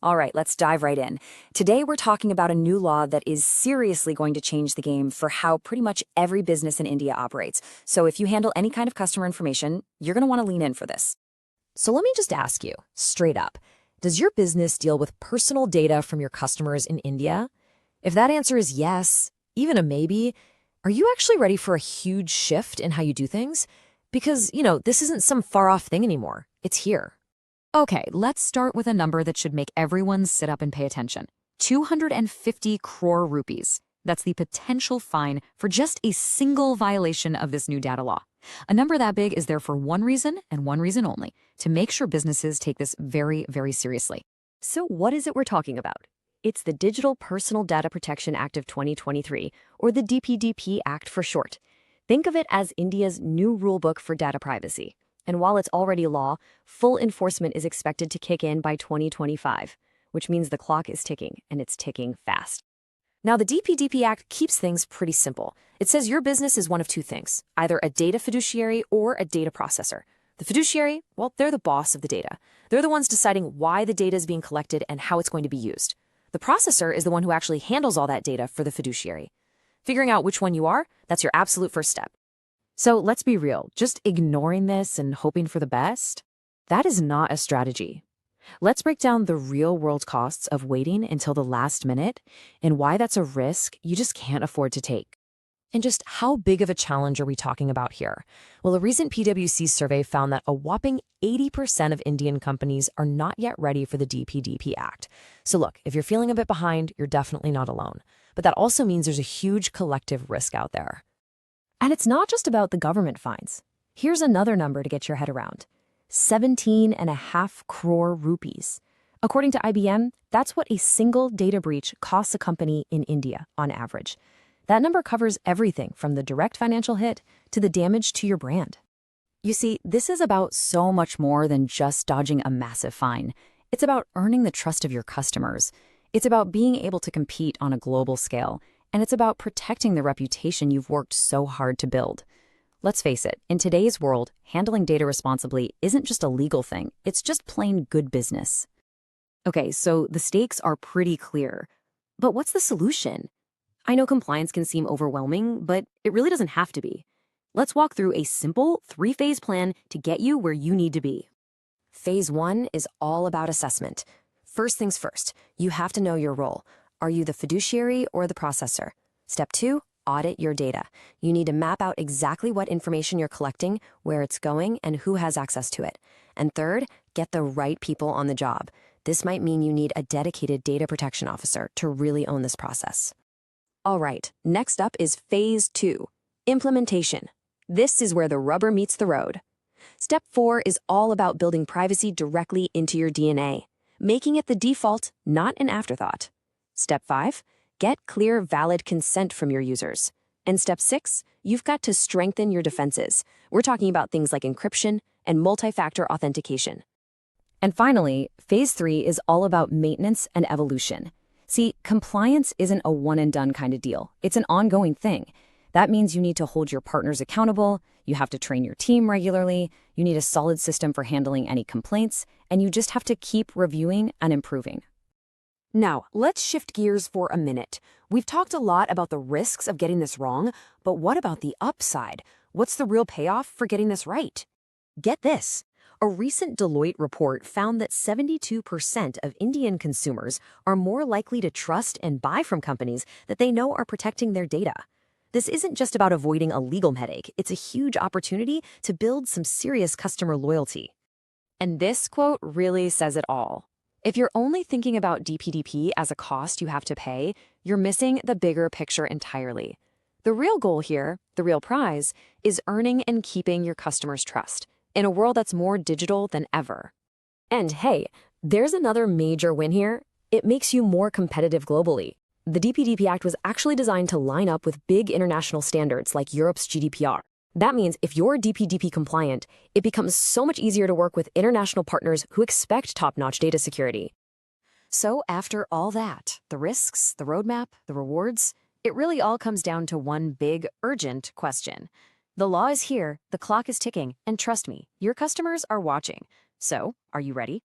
All right, let's dive right in. Today, we're talking about a new law that is seriously going to change the game for how pretty much every business in India operates. So if you handle any kind of customer information, you're going to want to lean in for this. So let me just ask you, straight up, does your business deal with personal data from your customers in India? If that answer is yes, even a maybe, are you actually ready for a huge shift in how you do things? Because, this isn't some far-off thing anymore. It's here. Okay, let's start with a number that should make everyone sit up and pay attention. 250 crore rupees. That's the potential fine for just a single violation of this new data law. A number that big is there for one reason and one reason only, to make sure businesses take this very, very seriously. So what is it we're talking about? It's the Digital Personal Data Protection Act of 2023, or the DPDP Act for short. Think of it as India's new rulebook for data privacy. And while it's already law, full enforcement is expected to kick in by 2025, which means the clock is ticking, and it's ticking fast. Now, the DPDP Act keeps things pretty simple. It says your business is one of two things, either a data fiduciary or a data processor. The fiduciary, well, they're the boss of the data. They're the ones deciding why the data is being collected and how it's going to be used. The processor is the one who actually handles all that data for the fiduciary. Figuring out which one you are, that's your absolute first step. So let's be real, just ignoring this and hoping for the best? That is not a strategy. Let's break down the real-world costs of waiting until the last minute and why that's a risk you just can't afford to take. And just how big of a challenge are we talking about here? Well, a recent PwC survey found that a whopping 80% of Indian companies are not yet ready for the DPDP Act. So look, if you're feeling a bit behind, you're definitely not alone. But that also means there's a huge collective risk out there. And it's not just about the government fines. Here's another number to get your head around. 17.5 crore rupees. According to IBM, that's what a single data breach costs a company in India on average. That number covers everything from the direct financial hit to the damage to your brand. You see, this is about so much more than just dodging a massive fine. It's about earning the trust of your customers. It's about being able to compete on a global scale. And it's about protecting the reputation you've worked so hard to build. Let's face it, in today's world, handling data responsibly isn't just a legal thing, it's just plain good business. Okay, so the stakes are pretty clear. But what's the solution? I know compliance can seem overwhelming, but it really doesn't have to be. Let's walk through a simple 3-phase plan to get you where you need to be. Phase 1 is all about assessment. First things first, you have to know your role. Are you the fiduciary or the processor? Step 2, audit your data. You need to map out exactly what information you're collecting, where it's going, and who has access to it. And third, get the right people on the job. This might mean you need a dedicated data protection officer to really own this process. All right, next up is Phase 2, implementation. This is where the rubber meets the road. Step 4 is all about building privacy directly into your DNA, making it the default, not an afterthought. Step 5, get clear, valid consent from your users. And Step 6, you've got to strengthen your defenses. We're talking about things like encryption and multi-factor authentication. And finally, Phase 3 is all about maintenance and evolution. See, compliance isn't a one-and-done kind of deal. It's an ongoing thing. That means you need to hold your partners accountable, you have to train your team regularly, you need a solid system for handling any complaints, and you just have to keep reviewing and improving. Now, let's shift gears for a minute. We've talked a lot about the risks of getting this wrong, but what about the upside? What's the real payoff for getting this right? Get this. A recent Deloitte report found that 72% of Indian consumers are more likely to trust and buy from companies that they know are protecting their data. This isn't just about avoiding a legal headache. It's a huge opportunity to build some serious customer loyalty. And this quote really says it all. If you're only thinking about DPDP as a cost you have to pay, you're missing the bigger picture entirely. The real goal here, the real prize, is earning and keeping your customers' trust in a world that's more digital than ever. And hey, there's another major win here. It makes you more competitive globally. The DPDP Act was actually designed to line up with big international standards like Europe's GDPR. That means if you're DPDP compliant, it becomes so much easier to work with international partners who expect top-notch data security. So after all that, the risks, the roadmap, the rewards, it really all comes down to one big, urgent question. The law is here, the clock is ticking, and trust me, your customers are watching. So, are you ready?